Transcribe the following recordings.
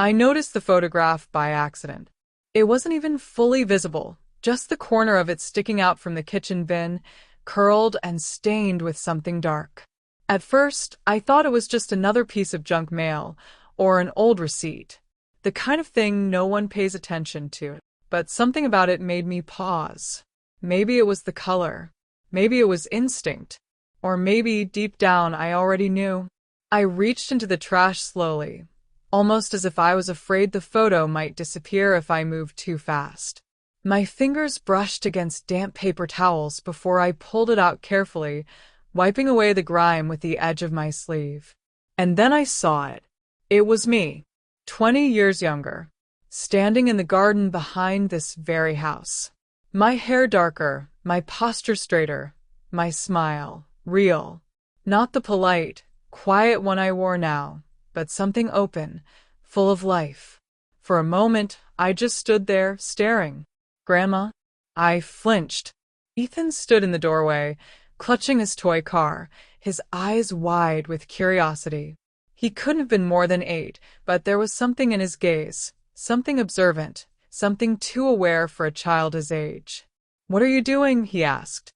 I noticed the photograph by accident. It wasn't even fully visible, just the corner of it sticking out from the kitchen bin, curled and stained with something dark. At first, I thought it was just another piece of junk mail or an old receipt, the kind of thing no one pays attention to. But something about it made me pause. Maybe it was the color. Maybe it was instinct. Or maybe, deep down, I already knew. I reached into the trash slowly, almost as if I was afraid the photo might disappear if I moved too fast. My fingers brushed against damp paper towels before I pulled it out carefully, wiping away the grime with the edge of my sleeve. And then I saw it. It was me, 20 years younger, standing in the garden behind this very house. My hair darker, my posture straighter, my smile real. Not the polite, quiet one I wore now, but something open, full of life. For a moment, I just stood there, staring. Grandma? I flinched. Ethan stood in the doorway, clutching his toy car, his eyes wide with curiosity. He couldn't have been more than 8, but there was something in his gaze, something observant, something too aware for a child his age. "What are you doing?" he asked.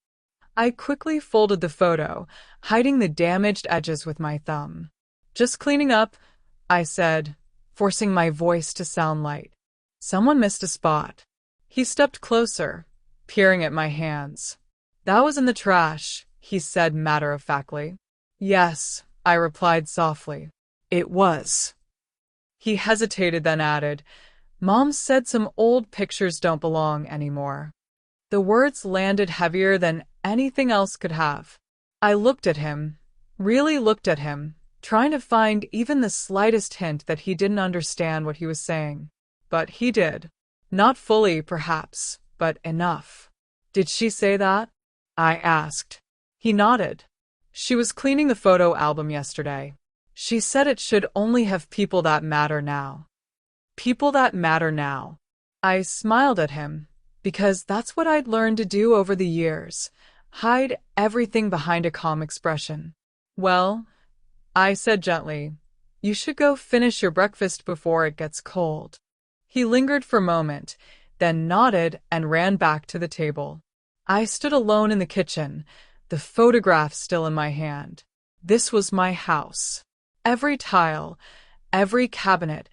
I quickly folded the photo, hiding the damaged edges with my thumb. "Just cleaning up," I said, forcing my voice to sound light. "Someone missed a spot." He stepped closer, peering at my hands. "That was in the trash," he said matter-of-factly. "Yes," I replied softly. "It was." He hesitated, then added, "Mom said some old pictures don't belong anymore." The words landed heavier than anything else could have. I looked at him, really looked at him, trying to find even the slightest hint that he didn't understand what he was saying. But he did. Not fully, perhaps, but enough. "Did she say that?" I asked. He nodded. "She was cleaning the photo album yesterday. She said it should only have people that matter now." People that matter now. I smiled at him, because that's what I'd learned to do over the years. Hide everything behind a calm expression. "Well," I said gently, "you should go finish your breakfast before it gets cold." He lingered for a moment, then nodded and ran back to the table. I stood alone in the kitchen, the photograph still in my hand. This was my house. Every tile, every cabinet,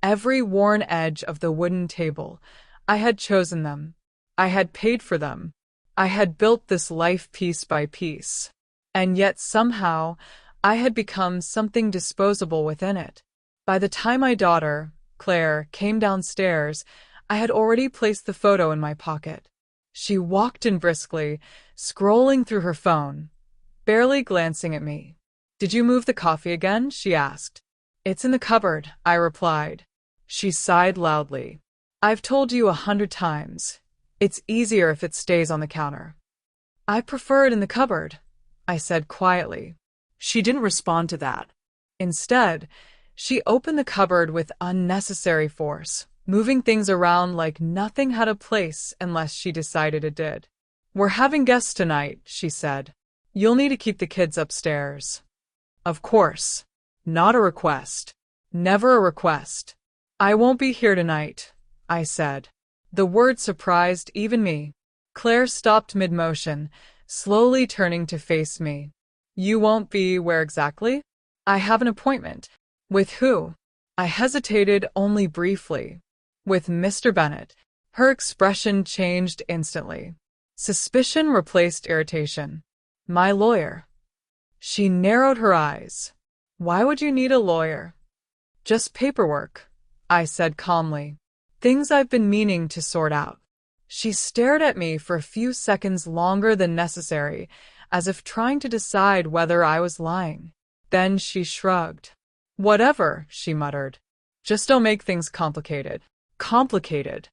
every worn edge of the wooden table. I had chosen them. I had paid for them. I had built this life piece by piece. And yet somehow, I had become something disposable within it. By the time my daughter, Claire, came downstairs, I had already placed the photo in my pocket. She walked in briskly, scrolling through her phone, barely glancing at me. "Did you move the coffee again?" she asked. "It's in the cupboard," I replied. She sighed loudly. "I've told you 100 times. It's easier if it stays on the counter." "I prefer it in the cupboard," I said quietly. She didn't respond to that. Instead, she opened the cupboard with unnecessary force, moving things around like nothing had a place unless she decided it did. "We're having guests tonight," she said. "You'll need to keep the kids upstairs." Of course. Not a request. Never a request. "I won't be here tonight," I said. The word surprised even me. Claire stopped mid-motion, slowly turning to face me. "You won't be where exactly?" "I have an appointment." "With who?" I hesitated only briefly. "With Mr. Bennett." Her expression changed instantly. Suspicion replaced irritation. "My lawyer." She narrowed her eyes. "Why would you need a lawyer?" "Just paperwork," I said calmly. "Things I've been meaning to sort out." She stared at me for a few seconds longer than necessary, as if trying to decide whether I was lying. Then she shrugged. "Whatever," she muttered. "Just don't make things complicated." Complicated.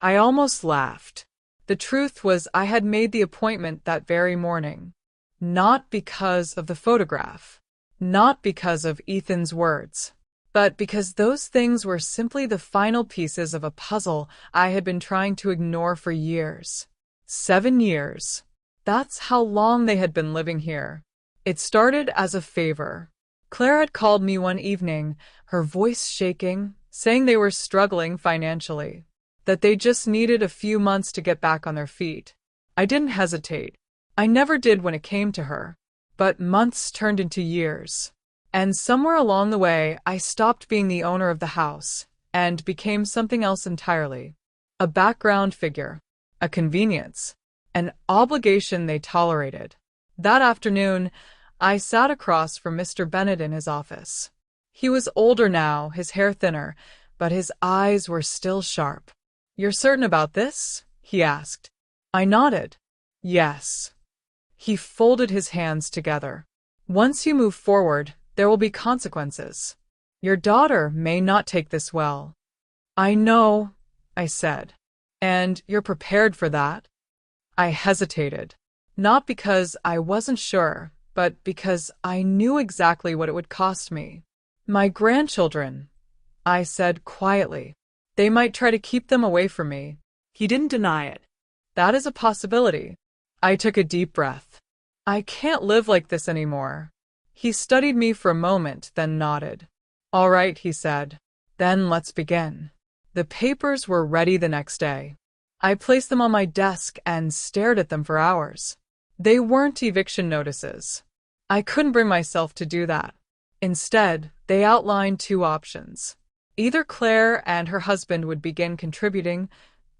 I almost laughed. The truth was I had made the appointment that very morning. Not because of the photograph. Not because of Ethan's words. But because those things were simply the final pieces of a puzzle I had been trying to ignore for years. 7 years. That's how long they had been living here. It started as a favor. Claire had called me one evening, her voice shaking, saying they were struggling financially, that they just needed a few months to get back on their feet. I didn't hesitate. I never did when it came to her. But months turned into years. And somewhere along the way, I stopped being the owner of the house and became something else entirely. A background figure, a convenience, an obligation they tolerated. That afternoon, I sat across from Mr. Bennett in his office. He was older now, his hair thinner, but his eyes were still sharp. "You're certain about this?" he asked. I nodded. "Yes." He folded his hands together. "Once you move forward, there will be consequences. Your daughter may not take this well." "I know," I said. "And you're prepared for that?" I hesitated. Not because I wasn't sure, but because I knew exactly what it would cost me. "My grandchildren," I said quietly. "They might try to keep them away from me." He didn't deny it. "That is a possibility." I took a deep breath. "I can't live like this anymore." He studied me for a moment, then nodded. "All right," he said. "Then let's begin." The papers were ready the next day. I placed them on my desk and stared at them for hours. They weren't eviction notices. I couldn't bring myself to do that. Instead, they outlined two options. Either Claire and her husband would begin contributing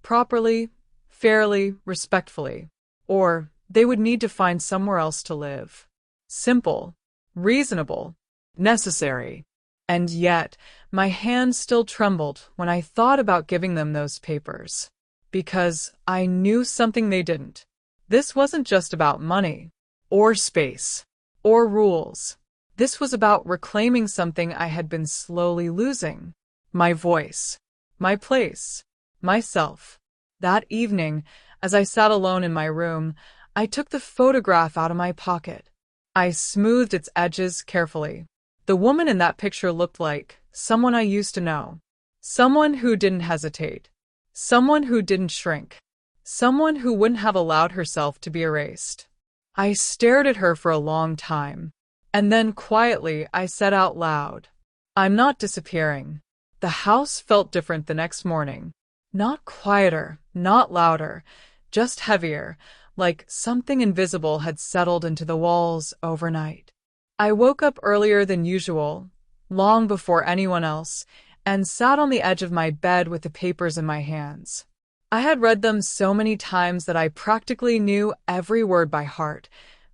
properly, fairly, respectfully, or they would need to find somewhere else to live. Simple, reasonable, necessary. And yet, my hand still trembled when I thought about giving them those papers. Because I knew something they didn't. This wasn't just about money, or space, or rules. This was about reclaiming something I had been slowly losing. My voice, my place, myself. That evening, as I sat alone in my room, I took the photograph out of my pocket. I smoothed its edges carefully. The woman in that picture looked like someone I used to know. Someone who didn't hesitate. Someone who didn't shrink. Someone who wouldn't have allowed herself to be erased. I stared at her for a long time. And then quietly I said out loud, "I'm not disappearing." The house felt different the next morning. Not quieter, not louder, just heavier, like something invisible had settled into the walls overnight. I woke up earlier than usual, long before anyone else, and sat on the edge of my bed with the papers in my hands. I had read them so many times that I practically knew every word by heart,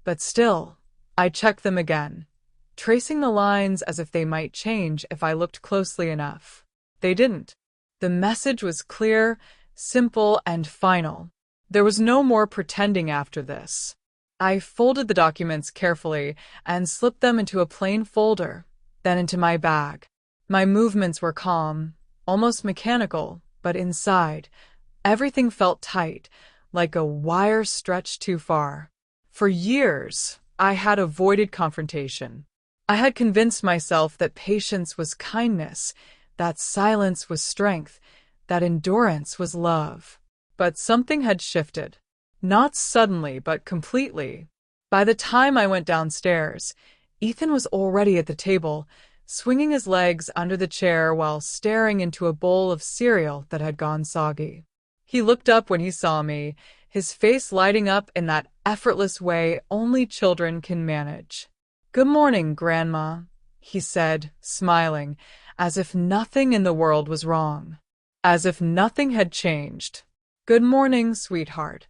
but still, I checked them again, tracing the lines as if they might change if I looked closely enough. They didn't. The message was clear, simple, and final. There was no more pretending after this. I folded the documents carefully and slipped them into a plain folder, then into my bag. My movements were calm, almost mechanical, but inside, everything felt tight, like a wire stretched too far. For years, I had avoided confrontation. I had convinced myself that patience was kindness, that silence was strength, that endurance was love. But something had shifted. Not suddenly, but completely. By the time I went downstairs, Ethan was already at the table, swinging his legs under the chair while staring into a bowl of cereal that had gone soggy. He looked up when he saw me, his face lighting up in that effortless way only children can manage. "Good morning, Grandma," he said, smiling, as if nothing in the world was wrong. As if nothing had changed. "Good morning, sweetheart,"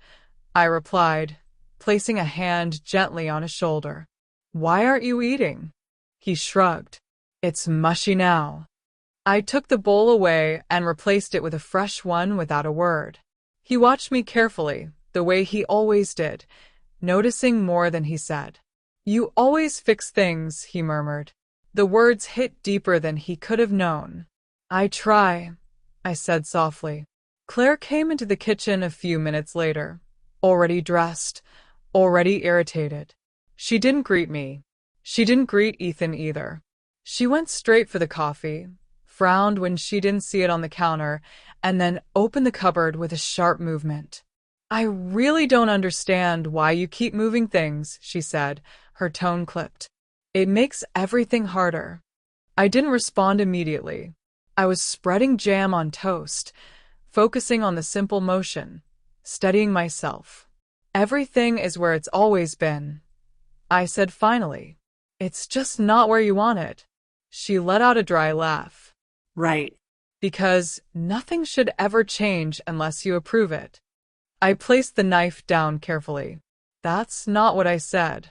I replied, placing a hand gently on his shoulder. "Why aren't you eating?" He shrugged. "It's mushy now." I took the bowl away and replaced it with a fresh one without a word. He watched me carefully, the way he always did, noticing more than he said. "You always fix things," he murmured. The words hit deeper than he could have known. "I try," I said softly. Claire came into the kitchen a few minutes later, already dressed, already irritated. She didn't greet me. She didn't greet Ethan either. She went straight for the coffee, frowned when she didn't see it on the counter, and then opened the cupboard with a sharp movement. "I really don't understand why you keep moving things," she said, her tone clipped. "It makes everything harder." I didn't respond immediately. I was spreading jam on toast, focusing on the simple motion, steadying myself. Everything is where it's always been, I said finally. It's just not where you want it. She let out a dry laugh. Right. Because nothing should ever change unless you approve it. I placed the knife down carefully. That's not what I said.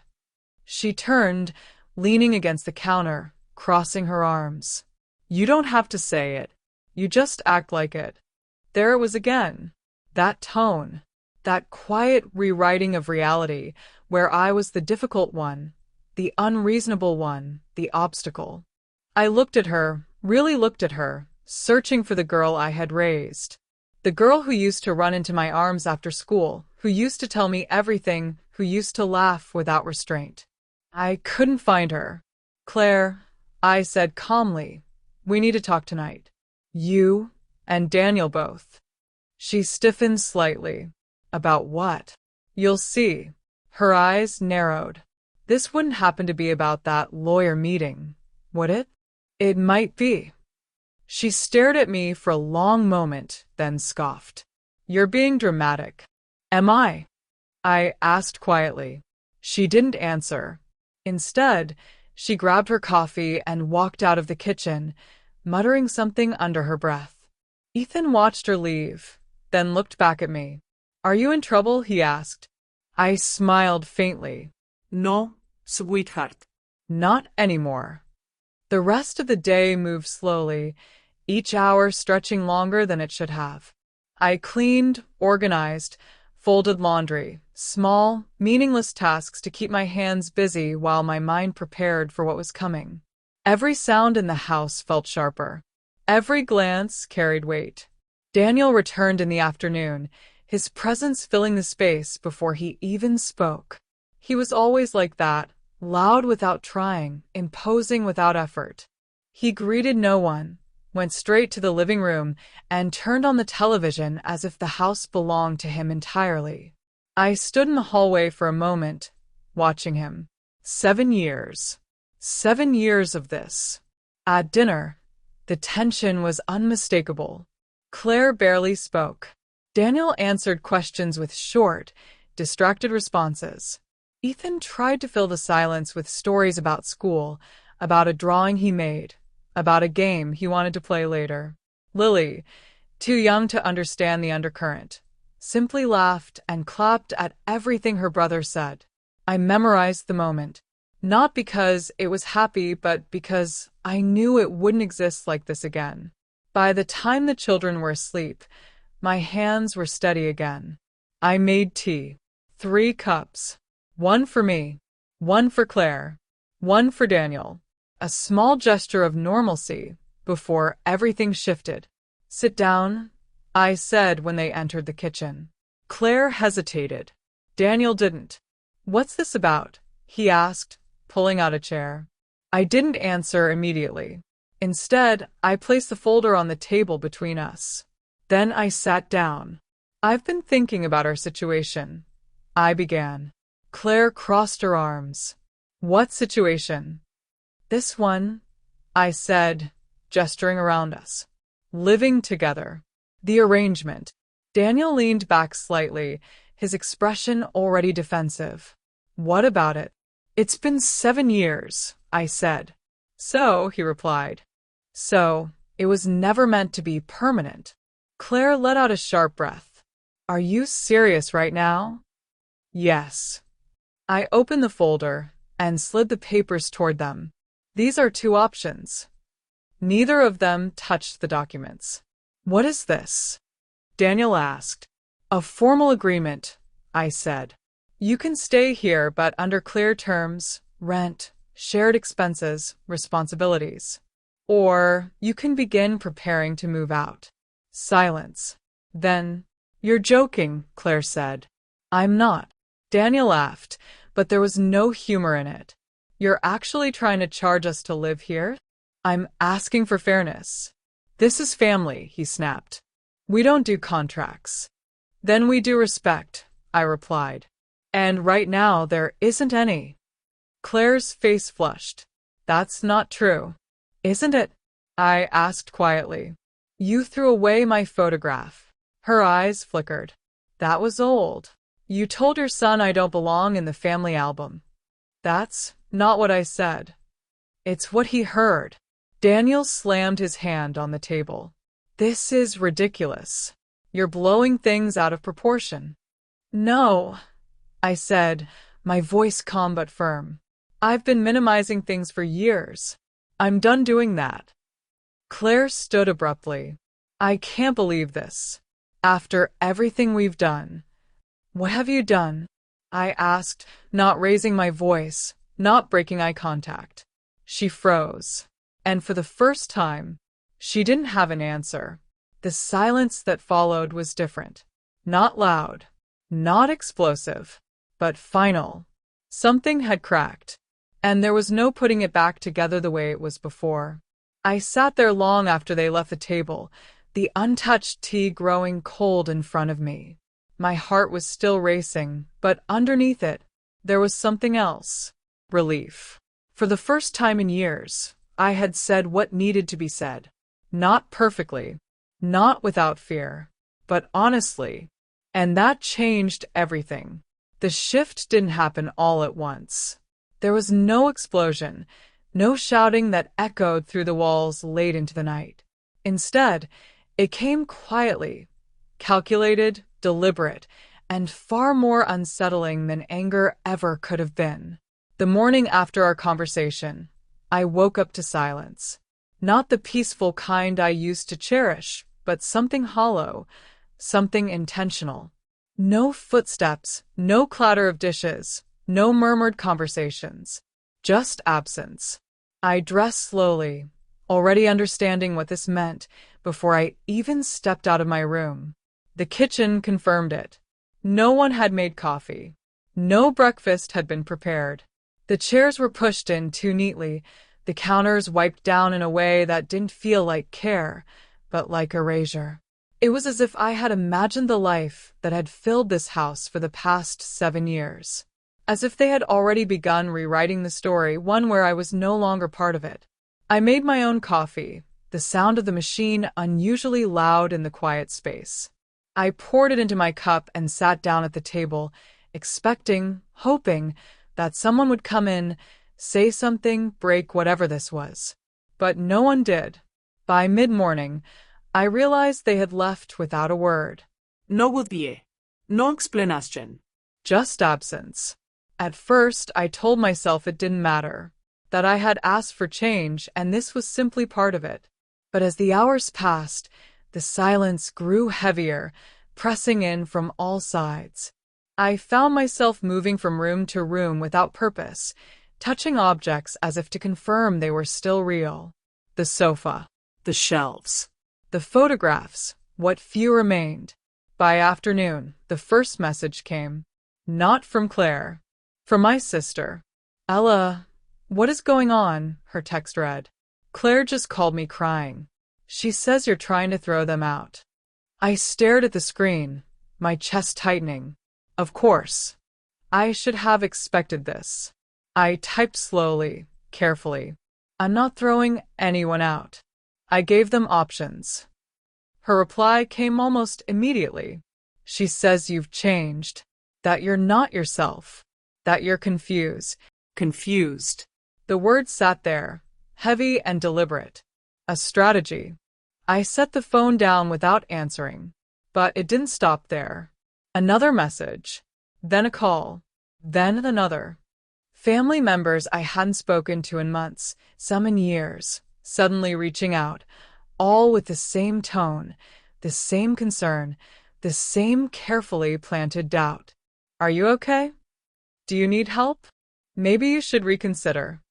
She turned, leaning against the counter, crossing her arms. You don't have to say it. You just act like it. There it was again. That tone. That quiet rewriting of reality, where I was the difficult one, the unreasonable one, the obstacle. I looked at her, really looked at her, searching for the girl I had raised. The girl who used to run into my arms after school, who used to tell me everything, who used to laugh without restraint. I couldn't find her. Claire, I said calmly, we need to talk tonight. You and Daniel both. She stiffened slightly. About what? You'll see. Her eyes narrowed. This wouldn't happen to be about that lawyer meeting, would it? It might be. She stared at me for a long moment, then scoffed. You're being dramatic. Am I? I asked quietly. She didn't answer. Instead, she grabbed her coffee and walked out of the kitchen, muttering something under her breath. Ethan watched her leave, then looked back at me. Are you in trouble? He asked. I smiled faintly. No, sweetheart. Not anymore. The rest of the day moved slowly, each hour stretching longer than it should have. I cleaned, organized, folded laundry, small, meaningless tasks to keep my hands busy while my mind prepared for what was coming. Every sound in the house felt sharper. Every glance carried weight. Daniel returned in the afternoon, his presence filling the space before he even spoke. He was always like that, loud without trying, imposing without effort. He greeted no one, went straight to the living room, and turned on the television as if the house belonged to him entirely. I stood in the hallway for a moment, watching him. 7 years. 7 years of this. At dinner, the tension was unmistakable. Claire barely spoke. Daniel answered questions with short, distracted responses. Ethan tried to fill the silence with stories about school, about a drawing he made, about a game he wanted to play later. Lily, too young to understand the undercurrent, simply laughed and clapped at everything her brother said. I memorized the moment, not because it was happy, but because I knew it wouldn't exist like this again. By the time the children were asleep, my hands were steady again. I made tea. 3 cups. 1 for me, 1 for Claire, 1 for Daniel. A small gesture of normalcy before everything shifted. Sit down, I said when they entered the kitchen. Claire hesitated. Daniel didn't. What's this about? He asked, pulling out a chair. I didn't answer immediately. Instead, I placed the folder on the table between us. Then I sat down. I've been thinking about our situation. I began. Claire crossed her arms. What situation? This one, I said, gesturing around us. Living together. The arrangement. Daniel leaned back slightly, his expression already defensive. What about it? It's been 7 years, I said. So, he replied. So, it was never meant to be permanent. Claire let out a sharp breath. Are you serious right now? Yes. I opened the folder and slid the papers toward them. These are 2 options. Neither of them touched the documents. What is this? Daniel asked. A formal agreement, I said. You can stay here, but under clear terms, rent, shared expenses, responsibilities. Or you can begin preparing to move out. Silence. Then, you're joking, Claire said. I'm not. Daniel laughed, but there was no humor in it. You're actually trying to charge us to live here? I'm asking for fairness. This is family, he snapped. We don't do contracts. Then we do respect, I replied. And right now there isn't any. Claire's face flushed. That's not true. Isn't it? I asked quietly. You threw away my photograph. Her eyes flickered. That was old. You told your son I don't belong in the family album. That's not what I said. It's what he heard. Daniel slammed his hand on the table. This is ridiculous. You're blowing things out of proportion. No, I said, my voice calm but firm. I've been minimizing things for years. I'm done doing that. Claire stood abruptly. I can't believe this. After everything we've done. What have you done? I asked, not raising my voice, not breaking eye contact. She froze. And for the first time, she didn't have an answer. The silence that followed was different. Not loud, not explosive, but final. Something had cracked, and there was no putting it back together the way it was before. I sat there long after they left the table, the untouched tea growing cold in front of me. My heart was still racing, but underneath it, there was something else. Relief. For the first time in years, I had said what needed to be said. Not perfectly, not without fear, but honestly. And that changed everything. The shift didn't happen all at once. There was no explosion, no shouting that echoed through the walls late into the night. Instead, it came quietly, calculated, deliberate, and far more unsettling than anger ever could have been. The morning after our conversation, I woke up to silence. Not the peaceful kind I used to cherish, but something hollow, something intentional. No footsteps, no clatter of dishes, no murmured conversations. Just absence. I dressed slowly, already understanding what this meant before I even stepped out of my room. The kitchen confirmed it. No one had made coffee. No breakfast had been prepared. The chairs were pushed in too neatly, the counters wiped down in a way that didn't feel like care, but like erasure. It was as if I had imagined the life that had filled this house for the past 7 years. As if they had already begun rewriting the story, one where I was no longer part of it. I made my own coffee, the sound of the machine unusually loud in the quiet space. I poured it into my cup and sat down at the table, expecting, hoping, that someone would come in, say something, break whatever this was. But no one did. By mid-morning, I realized they had left without a word. No goodbye. No explanation. Just absence. At first, I told myself it didn't matter, that I had asked for change and this was simply part of it. But as the hours passed, the silence grew heavier, pressing in from all sides. I found myself moving from room to room without purpose, touching objects as if to confirm they were still real. The sofa. The shelves. The photographs, what few remained. By afternoon, the first message came. Not from Claire. From my sister. Ella, what is going on? Her text read. Claire just called me crying. She says you're trying to throw them out. I stared at the screen, my chest tightening. Of course. I should have expected this. I typed slowly, carefully. I'm not throwing anyone out. I gave them options. Her reply came almost immediately. She says you've changed, that you're not yourself, that you're confused. Confused. The words sat there, heavy and deliberate. A strategy. I set the phone down without answering, but it didn't stop there. Another message, then a call, then another. Family members I hadn't spoken to in months, some in years, suddenly reaching out, all with the same tone, the same concern, the same carefully planted doubt. Are you okay? Do you need help? Maybe you should reconsider.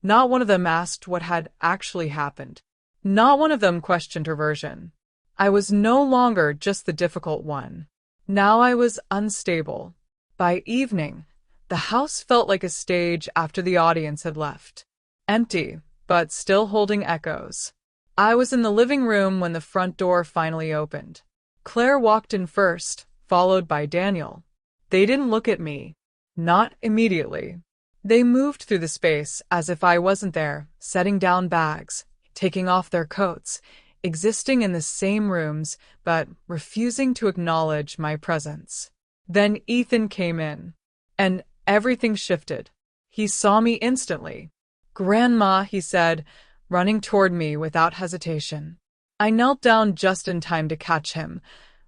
Not one of them asked what had actually happened. Not one of them questioned her version. I was no longer just the difficult one. Now I was unstable. By evening, the house felt like a stage after the audience had left. Empty, but still holding echoes. I was in the living room when the front door finally opened. Claire walked in first, followed by Daniel. They didn't look at me. Not immediately. They moved through the space as if I wasn't there, setting down bags, taking off their coats, existing in the same rooms, but refusing to acknowledge my presence. Then Ethan came in, and everything shifted. He saw me instantly. "Grandma," he said, running toward me without hesitation. I knelt down just in time to catch him,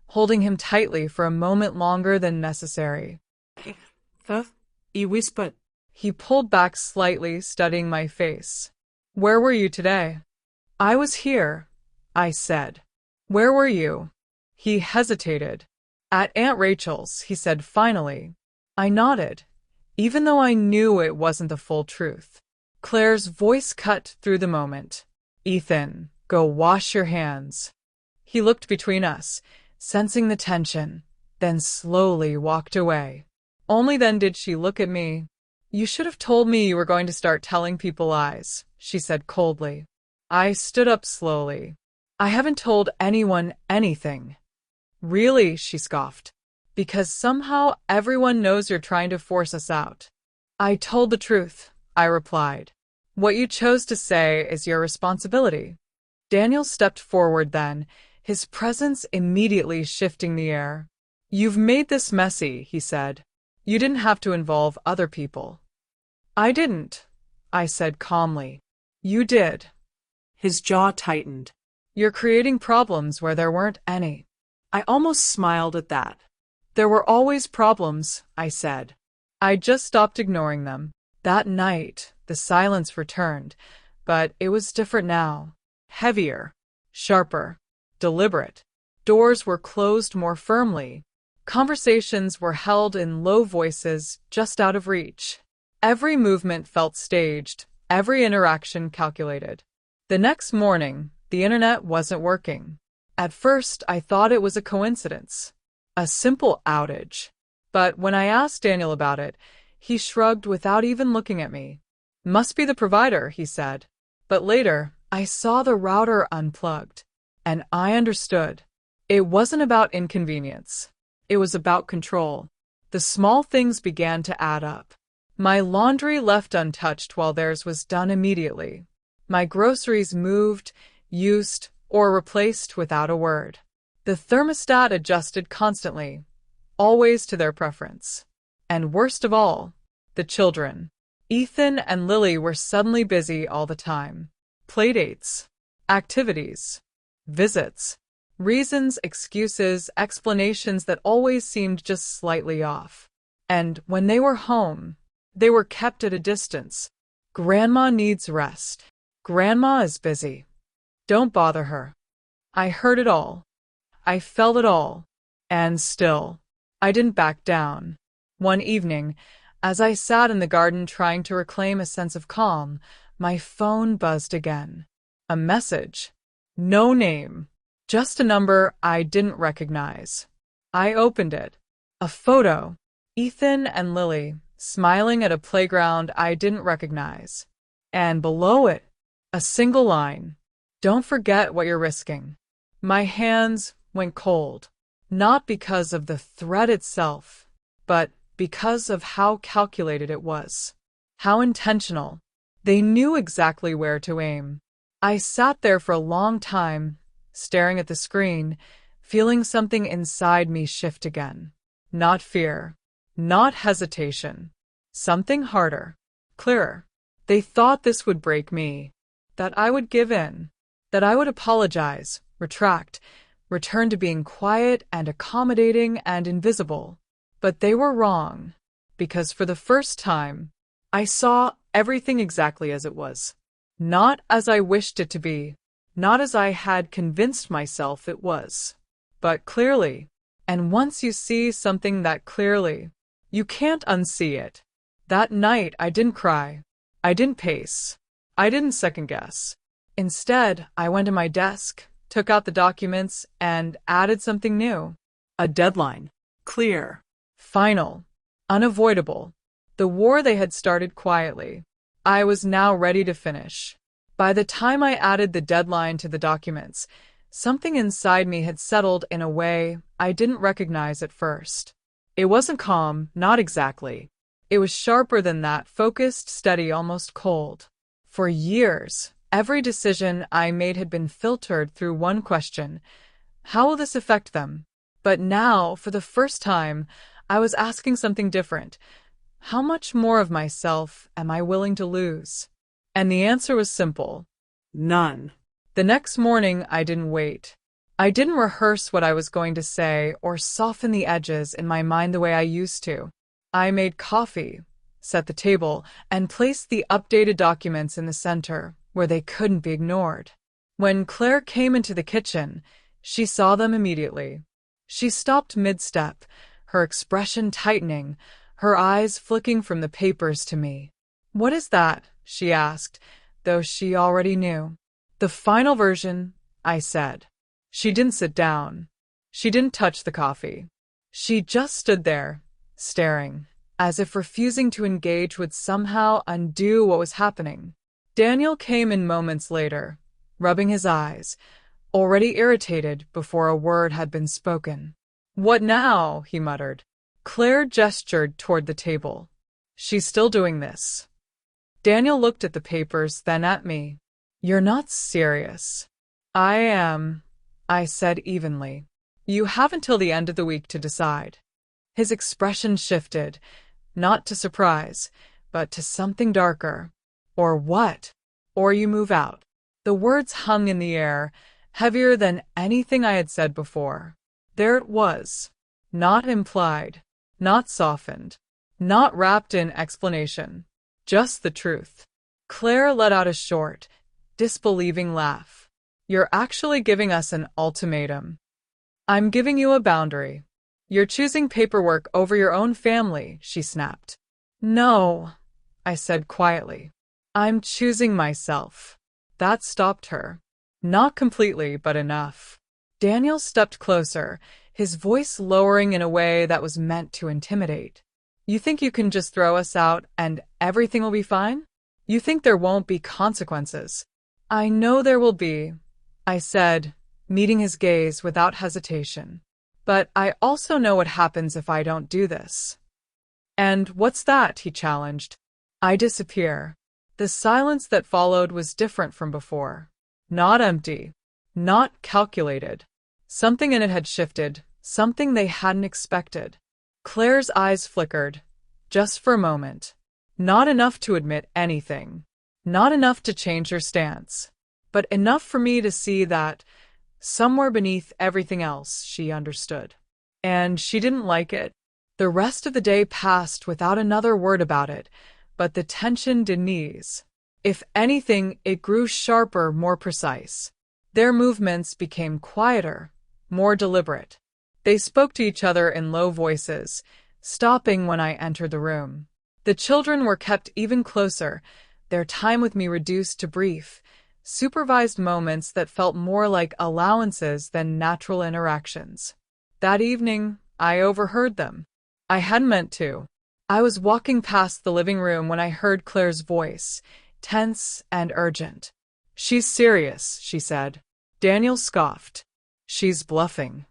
holding him tightly for a moment longer than necessary. He whispered. He pulled back slightly, studying my face. "Where were you today?" "I was here," I said. "Where were you?" He hesitated. "At Aunt Rachel's," he said finally. I nodded, even though I knew it wasn't the full truth. Claire's voice cut through the moment. "Ethan, go wash your hands." He looked between us, sensing the tension, then slowly walked away. Only then did she look at me. "You should have told me you were going to start telling people lies," she said coldly. I stood up slowly. "I haven't told anyone anything." "Really?" she scoffed. "Because somehow everyone knows you're trying to force us out." "I told the truth," I replied. "What you chose to say is your responsibility." Daniel stepped forward then, his presence immediately shifting the air. "You've made this messy," he said. "You didn't have to involve other people." "I didn't," I said calmly. "You did." His jaw tightened. "You're creating problems where there weren't any." I almost smiled at that. "There were always problems," I said. I just stopped ignoring them. That night, the silence returned, but it was different now. Heavier, sharper, deliberate. Doors were closed more firmly. Conversations were held in low voices, just out of reach. Every movement felt staged, every interaction calculated. The next morning, the internet wasn't working. At first, I thought it was a coincidence, a simple outage. But when I asked Daniel about it, he shrugged without even looking at me. "Must be the provider," he said. But later, I saw the router unplugged, and I understood. It wasn't about inconvenience. It was about control. The small things began to add up. My laundry left untouched while theirs was done immediately. My groceries moved, used, or replaced without a word. The thermostat adjusted constantly, always to their preference. And worst of all, the children. Ethan and Lily were suddenly busy all the time. Playdates, activities, visits, reasons, excuses, explanations that always seemed just slightly off. And when they were home, they were kept at a distance. "Grandma needs rest. Grandma is busy. Don't bother her." I heard it all. I felt it all. And still, I didn't back down. One evening, as I sat in the garden trying to reclaim a sense of calm, my phone buzzed again. A message. No name. Just a number I didn't recognize. I opened it. A photo. Ethan and Lily, smiling at a playground I didn't recognize. And below it, a single line. "Don't forget what you're risking." My hands went cold, not because of the threat itself, but because of how calculated it was. How intentional. They knew exactly where to aim. I sat there for a long time, staring at the screen, feeling something inside me shift again. Not fear, not hesitation. Something harder, clearer. They thought this would break me, that I would give in, that I would apologize, retract, return to being quiet and accommodating and invisible. But they were wrong, because for the first time, I saw everything exactly as it was. Not as I wished it to be, not as I had convinced myself it was, but clearly. And once you see something that clearly, you can't unsee it. That night, I didn't cry. I didn't pace. I didn't second guess. Instead, I went to my desk, took out the documents, and added something new. A deadline. Clear. Final. Unavoidable. The war they had started quietly. I was now ready to finish. By the time I added the deadline to the documents, something inside me had settled in a way I didn't recognize at first. It wasn't calm, not exactly. It was sharper than that, focused, steady, almost cold. For years, Every decision I made had been filtered through one question: how will this affect them? But now, for the first time, I was asking something different. How much more of myself am I willing to lose? And the answer was simple: None. the next morning, I didn't wait. I didn't rehearse what I was going to say or soften the edges in my mind the way I used to. I made coffee, set the table, and placed the updated documents in the center, where they couldn't be ignored. When Claire came into the kitchen, she saw them immediately. She stopped mid-step, her expression tightening, her eyes flicking from the papers to me. "What is that?" she asked, though she already knew. "The final version," I said. She didn't sit down. She didn't touch the coffee. She just stood there, staring, as if refusing to engage would somehow undo what was happening. Daniel came in moments later, rubbing his eyes, already irritated before a word had been spoken. "What now?" he muttered. Claire gestured toward the table. "She's still doing this." Daniel looked at the papers, then at me. "You're not serious." "I am," I said evenly. "You have until the end of the week to decide." His expression shifted, not to surprise, but to something darker. "Or what?" "Or you move out." The words hung in the air, heavier than anything I had said before. There it was, not implied, not softened, not wrapped in explanation, just the truth. Claire let out a short, disbelieving laugh. "You're actually giving us an ultimatum." "I'm giving you a boundary. You're choosing paperwork over your own family," she snapped. "No," I said quietly. "I'm choosing myself." That stopped her. Not completely, but enough. Daniel stepped closer, his voice lowering in a way that was meant to intimidate. "You think you can just throw us out and everything will be fine? You think there won't be consequences?" "I know there will be," I said, meeting his gaze without hesitation. "But I also know what happens if I don't do this." "And what's that?" he challenged. "I disappear." The silence that followed was different from before. Not empty, not calculated. Something in it had shifted, something they hadn't expected. Claire's eyes flickered, just for a moment. Not enough to admit anything. Not enough to change her stance. But enough for me to see that, somewhere beneath everything else, she understood. And she didn't like it. The rest of the day passed without another word about it, but the tension didn't ease. If anything, it grew sharper, more precise. Their movements became quieter, more deliberate. They spoke to each other in low voices, stopping when I entered the room. The children were kept even closer, their time with me reduced to brief, supervised moments that felt more like allowances than natural interactions. That evening, I overheard them. I hadn't meant to. I was walking past the living room when I heard Claire's voice, tense and urgent. "She's serious," she said. Daniel scoffed. "She's bluffing."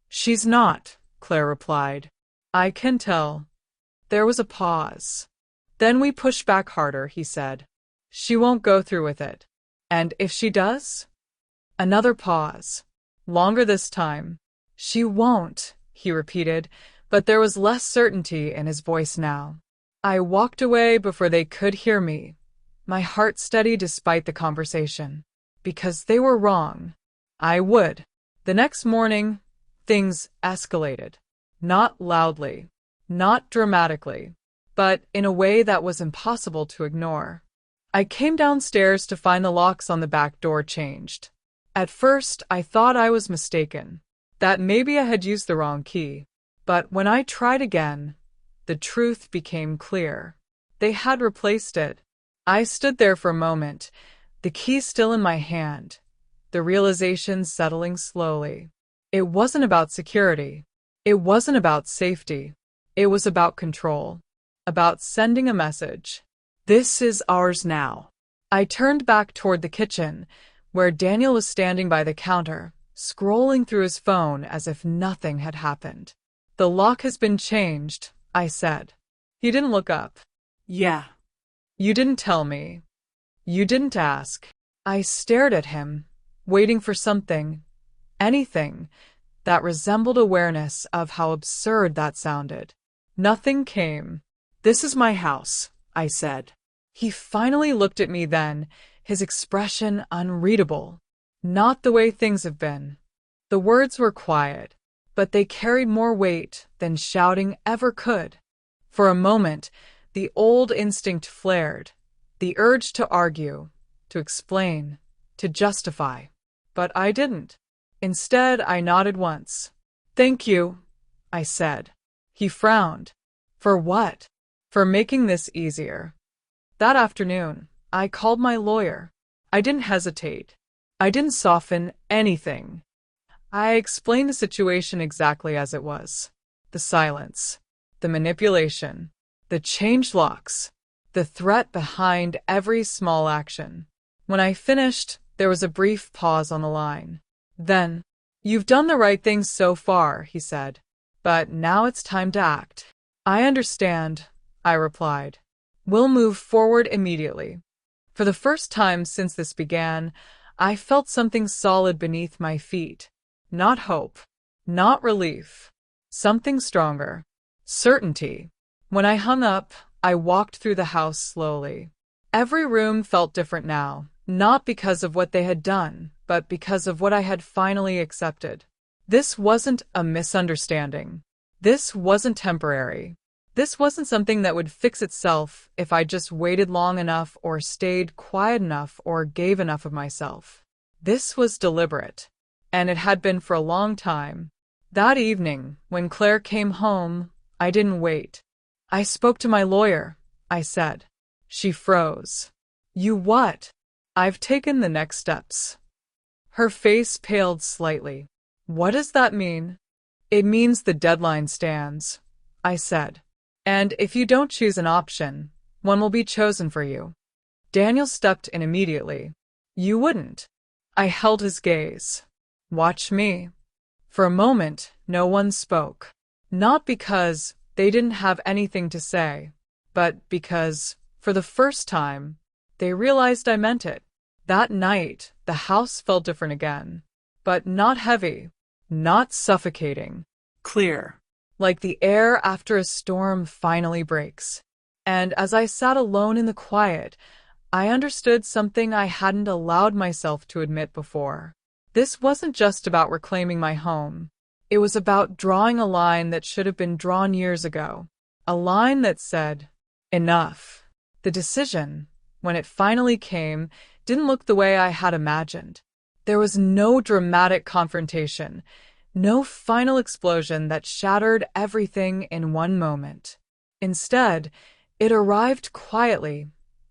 "She's not," Claire replied. "I can tell." There was a pause. "Then we push back harder," he said. "She won't go through with it." "And if she does?" Another pause. Longer this time. "She won't," he repeated, but there was less certainty in his voice now. I walked away before they could hear me, my heart steady despite the conversation. Because they were wrong. I would. The next morning, things escalated. Not loudly, not dramatically, but in a way that was impossible to ignore. I came downstairs to find the locks on the back door changed. At first, I thought I was mistaken, that maybe I had used the wrong key. But when I tried again, the truth became clear. They had replaced it. I stood there for a moment, the key still in my hand, the realization settling slowly. It wasn't about security. It wasn't about safety. It was about control. About sending a message. "This is ours now." I turned back toward the kitchen, where Daniel was standing by the counter, scrolling through his phone as if nothing had happened. "The lock has been changed," I said. He didn't look up. "Yeah." "You didn't tell me. You didn't ask." I stared at him, waiting for something, anything, that resembled awareness of how absurd that sounded. Nothing came. This is my house, I said. He finally looked at me then, his expression unreadable. Not the way things have been. The words were quiet, but they carried more weight than shouting ever could. For a moment, the old instinct flared, the urge to argue, to explain, to justify. But I didn't. Instead, I nodded once. "Thank you," I said. He frowned. For what? For making this easier. That afternoon, I called my lawyer. I didn't hesitate. I didn't soften anything. I explained the situation exactly as it was. The silence, the manipulation, the change locks, the threat behind every small action. When I finished, there was a brief pause on the line. Then, "You've done the right thing so far," he said. "But now it's time to act." "I understand," I replied. "We'll move forward immediately." For the first time since this began, I felt something solid beneath my feet. Not hope, not relief. Something stronger. Certainty. When I hung up, I walked through the house slowly. Every room felt different now, not because of what they had done, but because of what I had finally accepted. This wasn't a misunderstanding. This wasn't temporary. This wasn't something that would fix itself if I just waited long enough or stayed quiet enough or gave enough of myself. This was deliberate, and it had been for a long time. That evening, when Claire came home, I didn't wait. "I spoke to my lawyer," I said. She froze. "You what?" "I've taken the next steps." Her face paled slightly. "What does that mean?" "It means the deadline stands," I said. "And if you don't choose an option, one will be chosen for you." Daniel stepped in immediately. "You wouldn't." I held his gaze. "Watch me." For a moment, no one spoke. Not because they didn't have anything to say, but because, for the first time, they realized I meant it. That night, the house felt different again. But not heavy, not suffocating. Clear. Like the air after a storm finally breaks. And as I sat alone in the quiet, I understood something I hadn't allowed myself to admit before. This wasn't just about reclaiming my home. It was about drawing a line that should have been drawn years ago. A line that said, enough. The decision, when it finally came, didn't look the way I had imagined. There was no dramatic confrontation, no final explosion that shattered everything in one moment. Instead, it arrived quietly,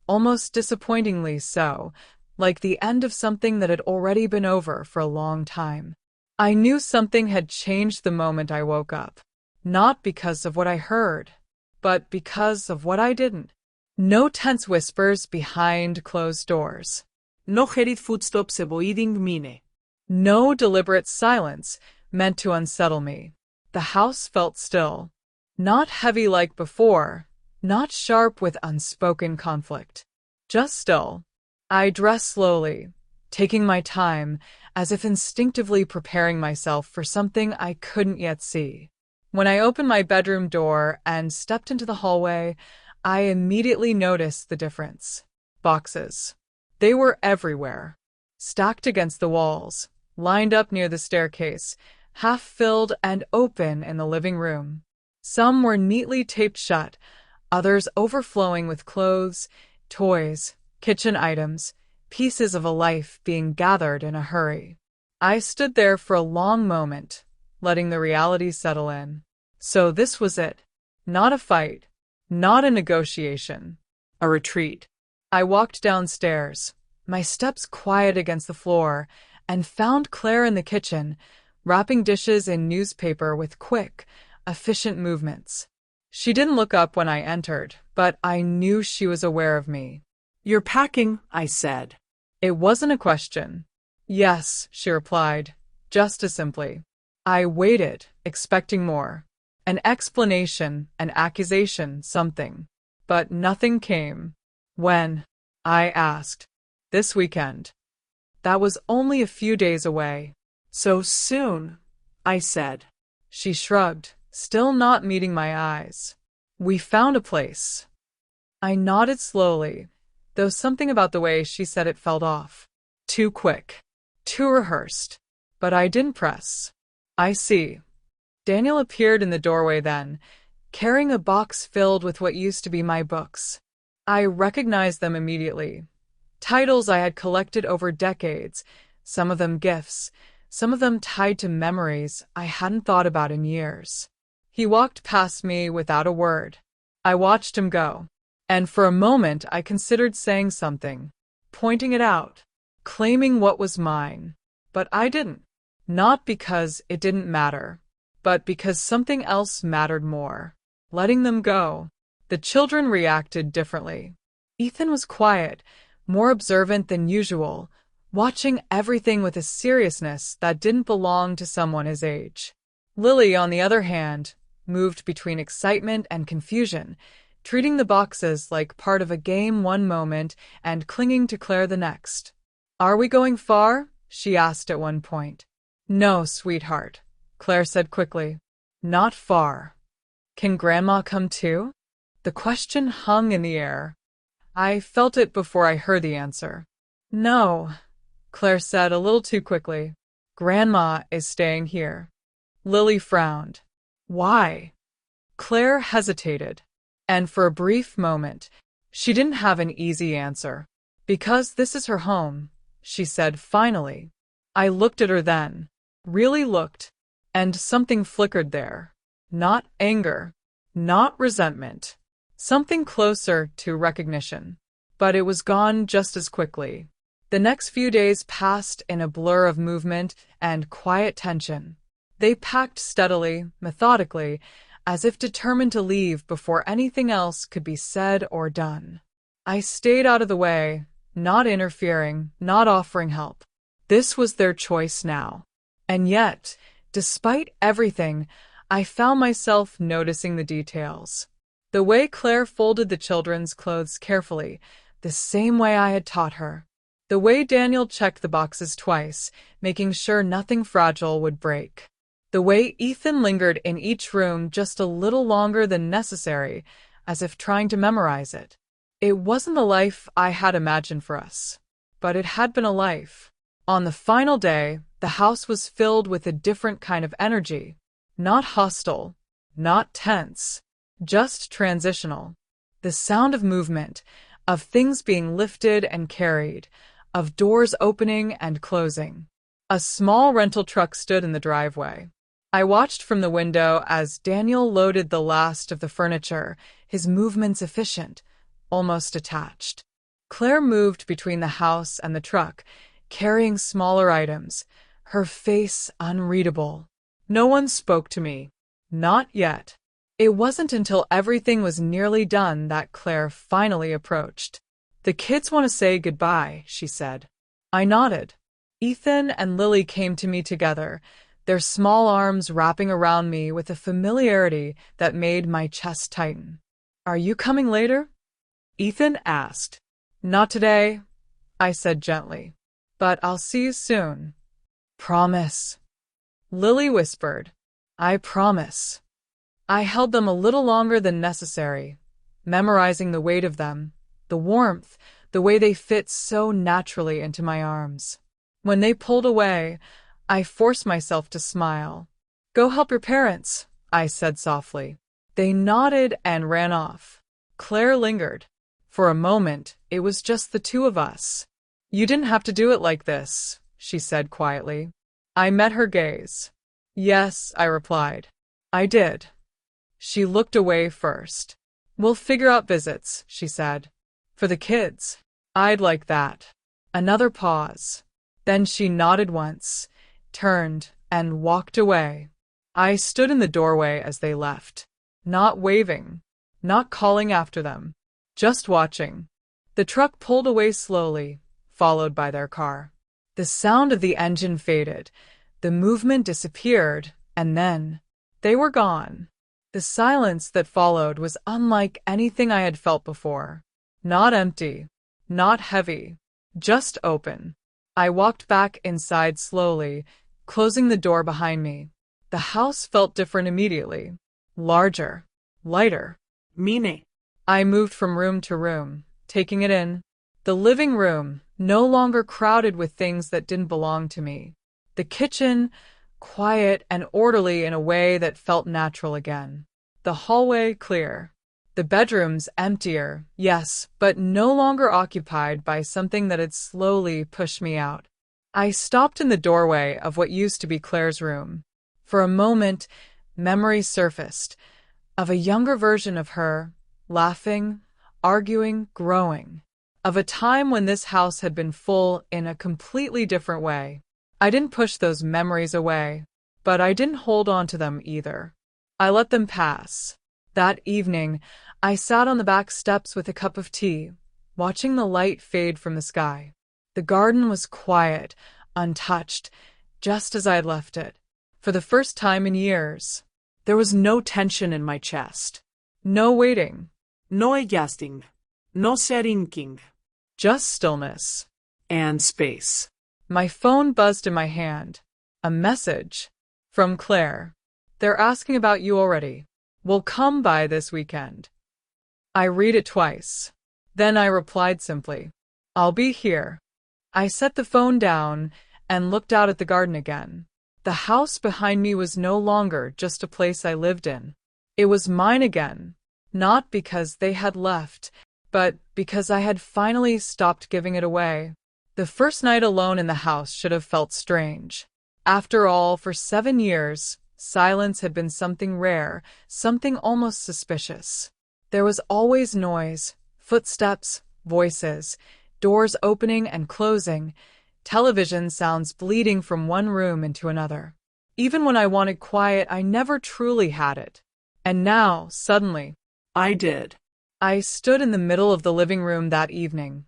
almost disappointingly so, like the end of something that had already been over for a long time. I knew something had changed the moment I woke up, not because of what I heard, but because of what I didn't. No tense whispers behind closed doors. No hurried footsteps avoiding mine. No deliberate silence meant to unsettle me. The house felt still. Not heavy like before, not sharp with unspoken conflict. Just still. I dressed slowly, taking my time, as if instinctively preparing myself for something I couldn't yet see. When I opened my bedroom door and stepped into the hallway, I immediately noticed the difference. Boxes. They were everywhere. Stacked against the walls, lined up near the staircase, half-filled and open in the living room. Some were neatly taped shut, others overflowing with clothes, toys, kitchen items, pieces of a life being gathered in a hurry. I stood there for a long moment, letting the reality settle in. So this was it. Not a fight, not a negotiation, a retreat. I walked downstairs, my steps quiet against the floor, and found Claire in the kitchen, wrapping dishes in newspaper with quick, efficient movements. She didn't look up when I entered, but I knew she was aware of me. "You're packing," I said. It wasn't a question. "Yes," she replied, just as simply. I waited, expecting more. An explanation, an accusation, something. But nothing came. "When?" I asked. "This weekend." That was only a few days away. So soon, I said. She shrugged, still not meeting my eyes. We found a place. I nodded slowly, though something about the way she said it felt off. Too quick. Too rehearsed. But I didn't press. I see. Daniel appeared in the doorway then, carrying a box filled with what used to be my books. I recognized them immediately. Titles I had collected over decades, some of them gifts, some of them tied to memories I hadn't thought about in years. He walked past me without a word. I watched him go, and for a moment I considered saying something, pointing it out, claiming what was mine. But I didn't. Not because it didn't matter, but because something else mattered more. Letting them go. The children reacted differently. Ethan was quiet, more observant than usual, watching everything with a seriousness that didn't belong to someone his age. Lily, on the other hand, moved between excitement and confusion, treating the boxes like part of a game one moment and clinging to Claire the next. "Are we going far?" she asked at one point. "No, sweetheart," Claire said quickly. "Not far." "Can Grandma come too?" The question hung in the air. I felt it before I heard the answer. "No," Claire said a little too quickly. "Grandma is staying here." Lily frowned. "Why?" Claire hesitated, and for a brief moment, she didn't have an easy answer. "Because this is her home," she said finally. I looked at her then, really looked, and something flickered there. Not anger, not resentment, something closer to recognition. But it was gone just as quickly. The next few days passed in a blur of movement and quiet tension. They packed steadily, methodically, as if determined to leave before anything else could be said or done. I stayed out of the way, not interfering, not offering help. This was their choice now. And yet, despite everything, I found myself noticing the details. The way Claire folded the children's clothes carefully, the same way I had taught her. The way Daniel checked the boxes twice, making sure nothing fragile would break. The way Ethan lingered in each room just a little longer than necessary, as if trying to memorize it. It wasn't the life I had imagined for us, but it had been a life. On the final day, the house was filled with a different kind of energy. Not hostile, not tense, just transitional. The sound of movement, of things being lifted and carried, of doors opening and closing. A small rental truck stood in the driveway. I watched from the window as Daniel loaded the last of the furniture, his movements efficient, almost detached. Claire moved between the house and the truck, carrying smaller items, her face unreadable. No one spoke to me. Not yet. It wasn't until everything was nearly done that Claire finally approached. "The kids want to say goodbye," she said. I nodded. Ethan and Lily came to me together, their small arms wrapping around me with a familiarity that made my chest tighten. "Are you coming later?" Ethan asked. "Not today," I said gently. "But I'll see you soon." "Promise." Lily whispered. "I promise." I held them a little longer than necessary, memorizing the weight of them, the warmth, the way they fit so naturally into my arms. When they pulled away, I forced myself to smile. "Go help your parents," I said softly. They nodded and ran off. Claire lingered. For a moment, it was just the two of us. "You didn't have to do it like this," she said quietly. I met her gaze. "Yes," I replied. "I did." She looked away first. "We'll figure out visits," she said. "For the kids." "I'd like that." Another pause. Then she nodded once, turned, and walked away. I stood in the doorway as they left, not waving, not calling after them, just watching. The truck pulled away slowly, followed by their car. The sound of the engine faded, the movement disappeared, and then they were gone. The silence that followed was unlike anything I had felt before. Not empty, not heavy, just open. I walked back inside slowly, closing the door behind me. The house felt different immediately. Larger. Lighter. Meaning. I moved from room to room, taking it in. The living room, no longer crowded with things that didn't belong to me. The kitchen, quiet and orderly in a way that felt natural again. The hallway clear. The bedrooms emptier, yes, but no longer occupied by something that had slowly pushed me out. I stopped in the doorway of what used to be Claire's room. For a moment, memory surfaced, of a younger version of her, laughing, arguing, growing. Of a time when this house had been full in a completely different way. I didn't push those memories away, but I didn't hold on to them either. I let them pass. That evening, I sat on the back steps with a cup of tea, watching the light fade from the sky. The garden was quiet, untouched, just as I had left it. For the first time in years. There was no tension in my chest. No waiting. No adjusting. No shrinking. Just stillness. And space. My phone buzzed in my hand. A message. From Claire. They're asking about you already. We'll come by this weekend. I read it twice. Then I replied simply, I'll be here. I set the phone down and looked out at the garden again. The house behind me was no longer just a place I lived in. It was mine again, not because they had left, but because I had finally stopped giving it away. The first night alone in the house should have felt strange. After all, for 7 years, silence had been something rare, something almost suspicious. There was always noise, footsteps, voices, doors opening and closing, television sounds bleeding from one room into another. Even when I wanted quiet, I never truly had it. And now, suddenly, I did. I stood in the middle of the living room that evening,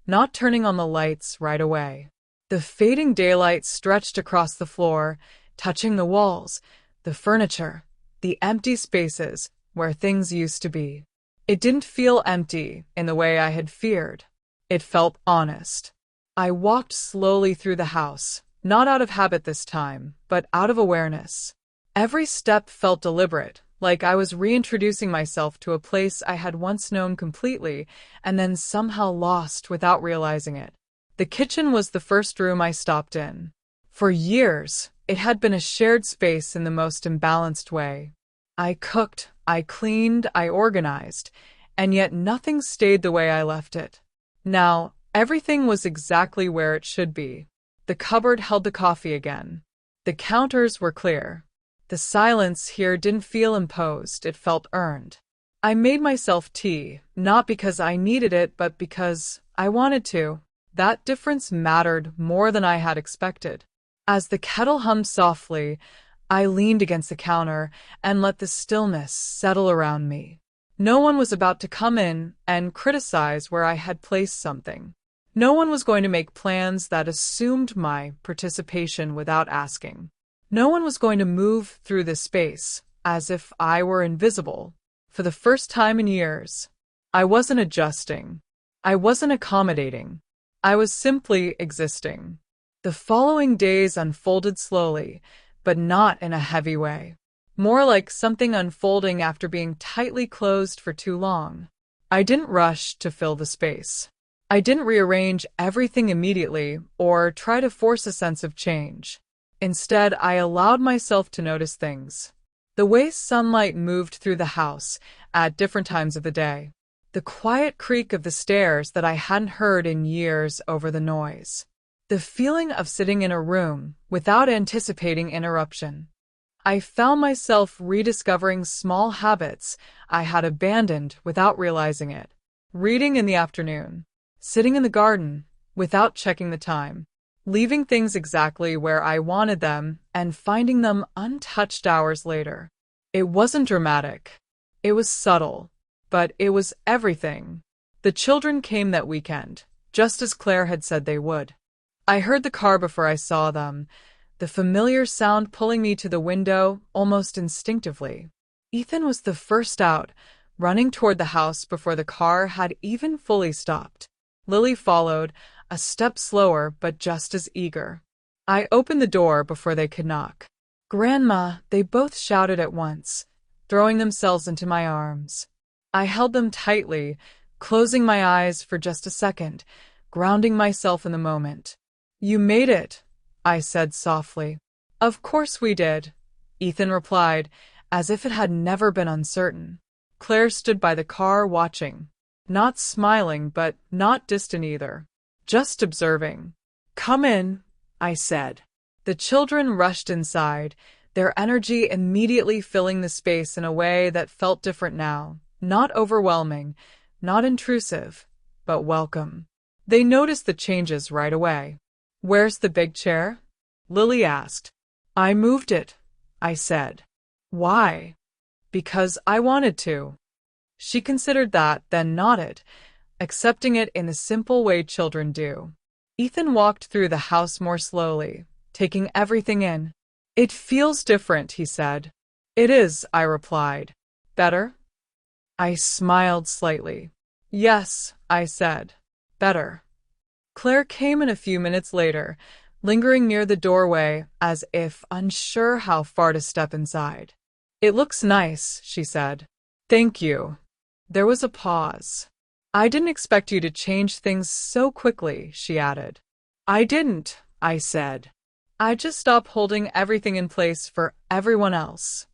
not turning on the lights right away. The fading daylight stretched across the floor, touching the walls, the furniture, the empty spaces where things used to be. It didn't feel empty in the way I had feared. It felt honest. I walked slowly through the house, not out of habit this time, but out of awareness. Every step felt deliberate, like I was reintroducing myself to a place I had once known completely and then somehow lost without realizing it. The kitchen was the first room I stopped in. For years, it had been a shared space in the most imbalanced way. I cooked, I cleaned, I organized, and yet nothing stayed the way I left it. Now, everything was exactly where it should be. The cupboard held the coffee again. The counters were clear. The silence here didn't feel imposed, it felt earned. I made myself tea, not because I needed it, but because I wanted to. That difference mattered more than I had expected. As the kettle hummed softly, I leaned against the counter and let the stillness settle around me. No one was about to come in and criticize where I had placed something. No one was going to make plans that assumed my participation without asking. No one was going to move through this space as if I were invisible. For the first time in years, I wasn't adjusting. I wasn't accommodating. I was simply existing. The following days unfolded slowly, but not in a heavy way. More like something unfolding after being tightly closed for too long. I didn't rush to fill the space. I didn't rearrange everything immediately or try to force a sense of change. Instead, I allowed myself to notice things. The way sunlight moved through the house at different times of the day. The quiet creak of the stairs that I hadn't heard in years over the noise. The feeling of sitting in a room without anticipating interruption. I found myself rediscovering small habits I had abandoned without realizing it. Reading in the afternoon. Sitting in the garden without checking the time. Leaving things exactly where I wanted them and finding them untouched hours later. It wasn't dramatic. It was subtle. But it was everything. The children came that weekend, just as Claire had said they would. I heard the car before I saw them, the familiar sound pulling me to the window almost instinctively. Ethan was the first out, running toward the house before the car had even fully stopped. Lily followed, a step slower but just as eager. I opened the door before they could knock. "Grandma," they both shouted at once, throwing themselves into my arms. I held them tightly, closing my eyes for just a second, grounding myself in the moment. "You made it," I said softly. "Of course we did," Ethan replied, as if it had never been uncertain. Claire stood by the car watching, not smiling but not distant either, just observing. "Come in," I said. The children rushed inside, their energy immediately filling the space in a way that felt different now, not overwhelming, not intrusive, but welcome. They noticed the changes right away. "Where's the big chair?" Lily asked. "I moved it," I said. "Why?" "Because I wanted to." She considered that, then nodded, accepting it in the simple way children do. Ethan walked through the house more slowly, taking everything in. "It feels different," he said. "It is," I replied. "Better?" I smiled slightly. "Yes," I said. "Better." Claire came in a few minutes later, lingering near the doorway as if unsure how far to step inside. "It looks nice," she said. "Thank you." There was a pause. "I didn't expect you to change things so quickly," she added. "I didn't," I said. "I just stopped holding everything in place for everyone else."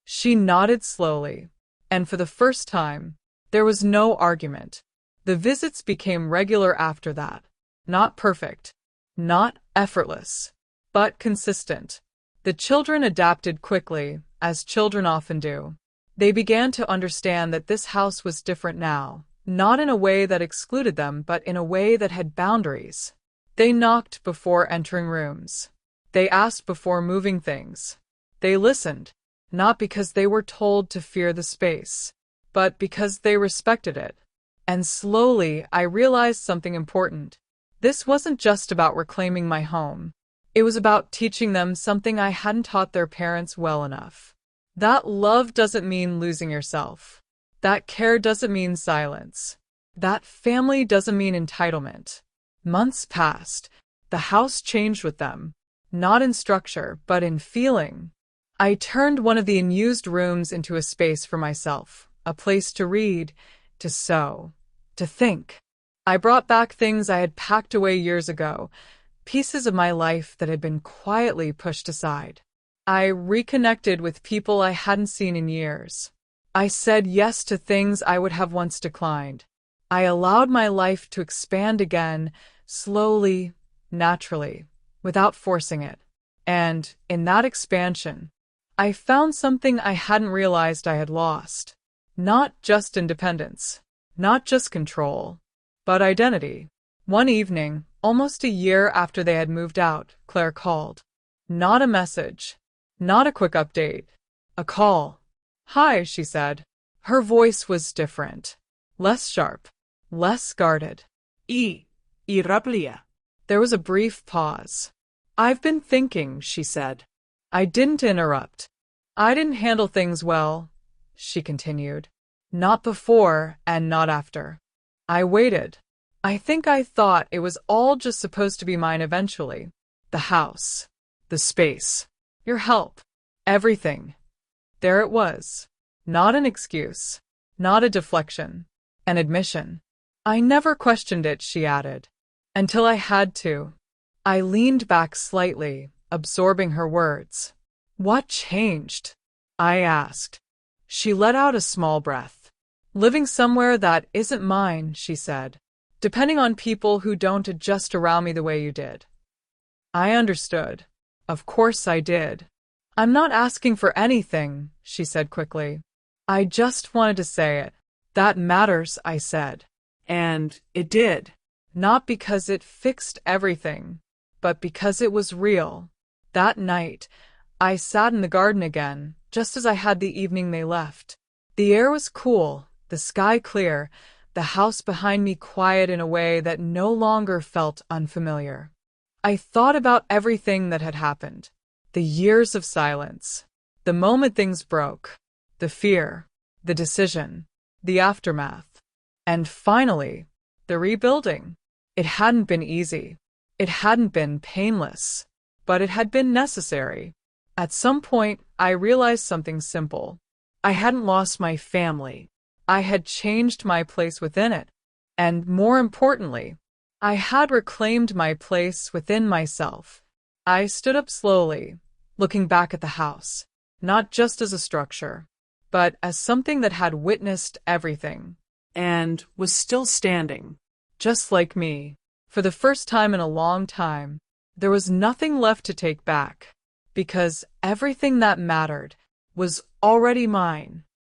She nodded slowly, and for the first time, there was no argument. The visits became regular after that. Not perfect, not effortless, but consistent. The children adapted quickly, as children often do. They began to understand that this house was different now, not in a way that excluded them, but in a way that had boundaries. They knocked before entering rooms. They asked before moving things. They listened, not because they were told to fear the space, but because they respected it. And slowly, I realized something important. This wasn't just about reclaiming my home. It was about teaching them something I hadn't taught their parents well enough. That love doesn't mean losing yourself. That care doesn't mean silence. That family doesn't mean entitlement. Months passed. The house changed with them. Not in structure, but in feeling. I turned one of the unused rooms into a space for myself, a place to read, to sew, to think. I brought back things I had packed away years ago, pieces of my life that had been quietly pushed aside. I reconnected with people I hadn't seen in years. I said yes to things I would have once declined. I allowed my life to expand again, slowly, naturally, without forcing it. And, in that expansion, I found something I hadn't realized I had lost. Not just independence, not just control, but identity. One evening, almost a year after they had moved out, Claire called. Not a message, not a quick update, a call. "Hi," she said. Her voice was different, less sharp, less guarded. Irablia. There was a brief pause. "I've been thinking," she said. I didn't interrupt. "I didn't handle things well," she continued. "Not before and not after." I waited. I think I thought it was all just supposed to be mine eventually. The house, the space, your help, everything. There it was. Not an excuse, not a deflection, an admission. "I never questioned it," she added, "until I had to." I leaned back slightly, absorbing her words. "What changed?" I asked. She let out a small breath. "Living somewhere that isn't mine," she said. "Depending on people who don't adjust around me the way you did." I understood. Of course I did. "I'm not asking for anything," she said quickly. "I just wanted to say it." "That matters," I said. And it did. Not because it fixed everything, but because it was real. That night, I sat in the garden again, just as I had the evening they left. The air was cool, the sky clear, the house behind me quiet in a way that no longer felt unfamiliar. I thought about everything that had happened. The years of silence, the moment things broke, the fear, the decision, the aftermath, and finally, the rebuilding. It hadn't been easy. It hadn't been painless, but it had been necessary. At some point, I realized something simple. I hadn't lost my family. I had changed my place within it. And more importantly, I had reclaimed my place within myself. I stood up slowly, looking back at the house, not just as a structure, but as something that had witnessed everything. And was still standing. Just like me. For the first time in a long time, there was nothing left to take back, because everything that mattered was already mine.